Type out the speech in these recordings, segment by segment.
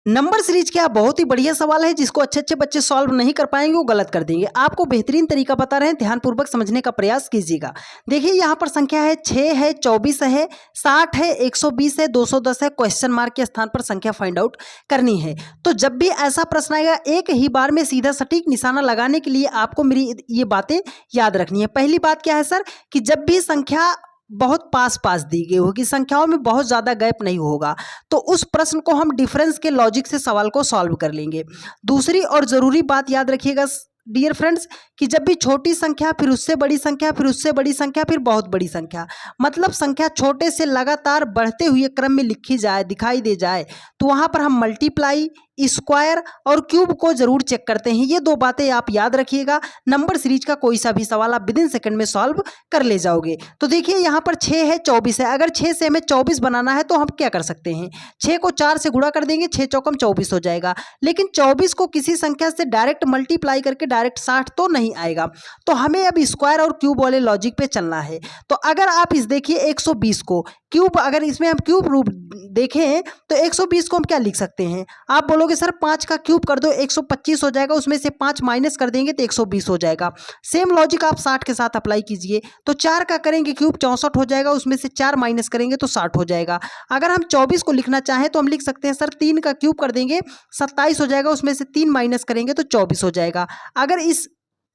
Number series क्या बहुत ही बढ़िया सवाल है जिसको अच्छे अच्छे बच्चे सॉल्व नहीं कर पाएंगे, वो गलत कर देंगे। आपको बेहतरीन तरीका बता रहे हैं, ध्यानपूर्वक समझने का प्रयास कीजिएगा। देखिए यहाँ पर संख्या है 6 है, 24 है, 60 है, 120 है, 210 है। क्वेश्चन मार्क के स्थान पर संख्या फाइंड आउट करनी है। तो जब भी ऐसा प्रश्न आएगा, एक ही बार में सीधा सटीक निशाना लगाने के लिए आपको मेरी ये बातें याद रखनी है। पहली बात क्या है सर, कि जब भी संख्या बहुत पास पास दी गई होगी, संख्याओं में बहुत ज़्यादा गैप नहीं होगा, तो उस प्रश्न को हम डिफरेंस के लॉजिक से सवाल को सॉल्व कर लेंगे। दूसरी और ज़रूरी बात याद रखिएगा डियर फ्रेंड्स, कि जब भी छोटी संख्या, फिर उससे बड़ी संख्या, फिर उससे बड़ी संख्या, फिर बहुत बड़ी संख्या, मतलब संख्या छोटे से लगातार बढ़ते हुए क्रम में लिखी जाए, दिखाई दे जाए, तो वहाँ पर हम मल्टीप्लाई, स्क्वायर और क्यूब को जरूर चेक करते हैं। ये दो बातें आप याद रखिएगा। नंबर सीरीज का कोई सा भी सवाल आप विदिन सेकंड में सॉल्व कर ले जाओगे। तो देखिए यहाँ पर 6 है, 24 है। अगर 6 से हमें 24 बनाना है तो हम क्या कर सकते हैं, 6 को 4 से गुणा कर देंगे, 6 चौकम 24 हो जाएगा। लेकिन 24 को किसी संख्या से डायरेक्ट मल्टीप्लाई करके डायरेक्ट 60 तो नहीं आएगा, तो हमें अब स्क्वायर और क्यूब वाले लॉजिक पे चलना है। तो अगर आप इस देखिए 120 को क्यूब, अगर इसमें हम क्यूब रूप देखें तो 120 को हम क्या लिख सकते हैं, आप बोलोगे सर 5 का क्यूब कर दो, 125 हो जाएगा, उसमें से 5 माइनस कर देंगे तो 120 हो जाएगा। सेम लॉजिक आप 60 के साथ अप्लाई कीजिए। तो 4 का करेंगे क्यूब, 64 हो जाएगा, उसमें से 4 माइनस करेंगे तो 60 हो जाएगा। अगर हम 24 को लिखना चाहें तो हम लिख सकते हैं सर 3 का क्यूब कर देंगे, 27 हो जाएगा, उसमें से 3 माइनस करेंगे तो 24 हो जाएगा। अगर इस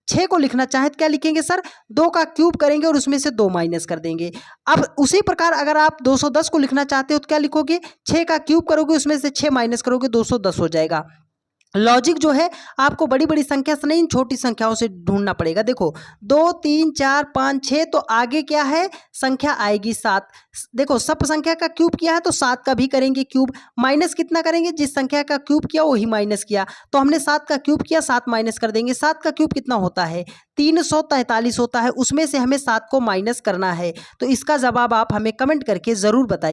6 को लिखना चाहें तो क्या लिखेंगे सर, 2 का क्यूब करेंगे और उसमें से 2 माइनस कर देंगे। अब उसी प्रकार अगर आप 210 को लिखना चाहते हो तो क्या लिखोगे, 6 का क्यूब करोगे, उसमें से 6 माइनस करोगे, 210 हो जाएगा। लॉजिक जो है आपको बड़ी बड़ी संख्या से नहीं, छोटी संख्याओं से ढूंढना पड़ेगा। देखो 2 3 4 5 6, तो आगे क्या है, संख्या आएगी 7। देखो सब संख्या का क्यूब किया है तो 7 का भी करेंगे क्यूब, माइनस कितना करेंगे, जिस संख्या का क्यूब किया वही माइनस किया। तो हमने 7 का क्यूब किया, 7 माइनस कर देंगे। 7 का क्यूब कितना होता है, 343 होता है, उसमें से हमें 7 को माइनस करना है। तो इसका जवाब आप हमें कमेंट करके ज़रूर बताइए।